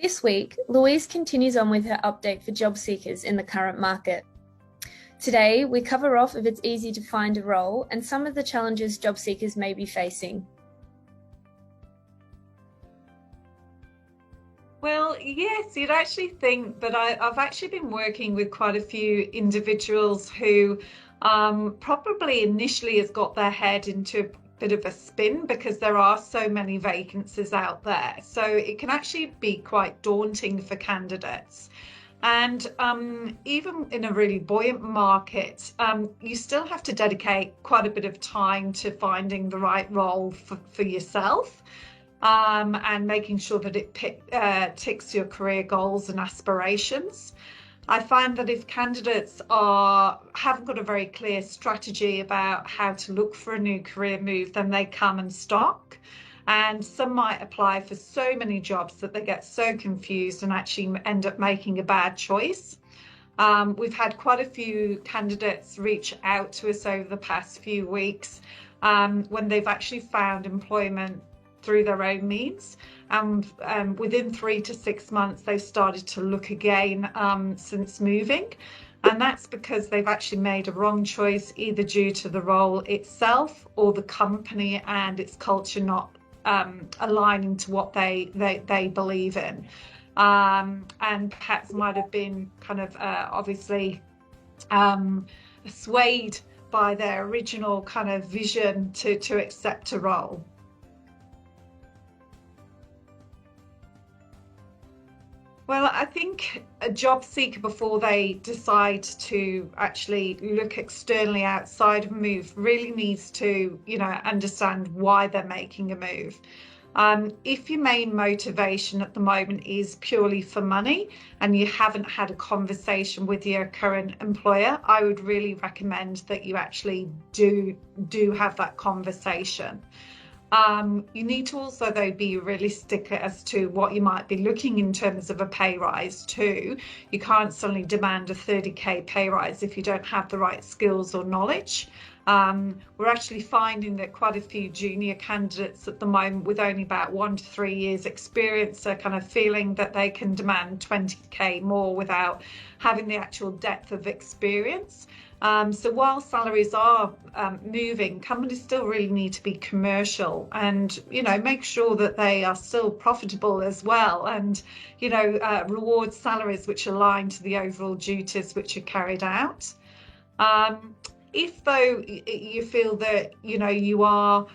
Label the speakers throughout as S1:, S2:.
S1: This week, Louise continues on with her update for job seekers in the current market. Today, we cover off if it's easy to find a role and some of the challenges job seekers may be facing.
S2: Well, yes, you'd actually think, but I've actually been working with quite a few individuals who probably initially has got their head into a bit of a spin because there are so many vacancies out there. So it can actually be quite daunting for candidates. And even in a really buoyant market, you still have to dedicate quite a bit of time to finding the right role for yourself. And making sure that it ticks your career goals and aspirations. I find that if candidates haven't got a very clear strategy about how to look for a new career move, then they come and stock. And some might apply for so many jobs that they get so confused and actually end up making a bad choice. We've had quite a few candidates reach out to us over the past few weeks when they've actually found employment through their own means, and within 3 to 6 months they've started to look again since moving, and that's because they've actually made a wrong choice, either due to the role itself or the company and its culture not aligning to what they believe in, and perhaps might have been kind of obviously swayed by their original kind of vision to accept a role. Well, I think a job seeker, before they decide to actually look externally outside of a move, really needs to, understand why they're making a move. If your main motivation at the moment is purely for money and you haven't had a conversation with your current employer, I would really recommend that you actually do have that conversation. You need to also, though, be realistic as to what you might be looking in terms of a pay rise too. You can't suddenly demand a 30k pay rise if you don't have the right skills or knowledge. We're actually finding that quite a few junior candidates at the moment with only about 1 to 3 years experience are kind of feeling that they can demand 20k more without having the actual depth of experience. So while salaries are moving, companies still really need to be commercial and, make sure that they are still profitable as well, and, reward salaries which align to the overall duties which are carried out. If though you feel that, you are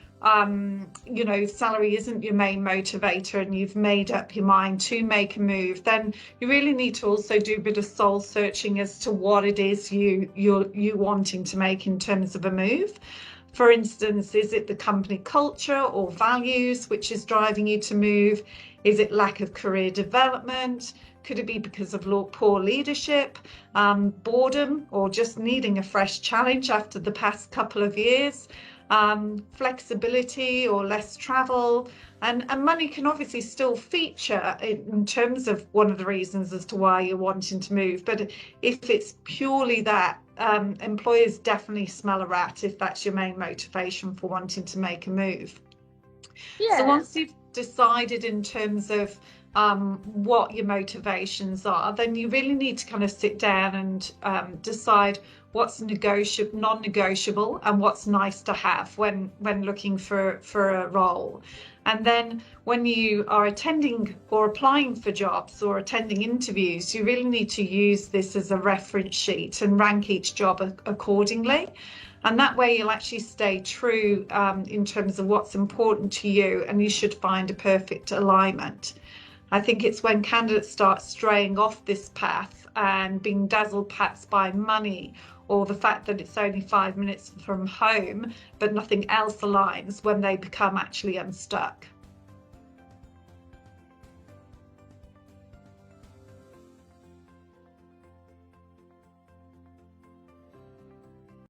S2: salary isn't your main motivator and you've made up your mind to make a move, then you really need to also do a bit of soul searching as to what it is you're wanting to make in terms of a move. For instance, is it the company culture or values which is driving you to move? Is it lack of career development? Could it be because of poor leadership, boredom, or just needing a fresh challenge after the past couple of years? Flexibility or less travel, and money can obviously still feature in terms of one of the reasons as to why you're wanting to move. But if it's purely that, employers definitely smell a rat if that's your main motivation for wanting to make a move. So once you've decided in terms of what your motivations are, then you really need to kind of sit down and decide what's non-negotiable and what's nice to have when looking for a role. And then when you are attending or applying for jobs or attending interviews, you really need to use this as a reference sheet and rank each job accordingly. And that way you'll actually stay true in terms of what's important to you, and you should find a perfect alignment. I think it's when candidates start straying off this path and being dazzled perhaps by money or the fact that it's only 5 minutes from home but nothing else aligns, when they become actually unstuck.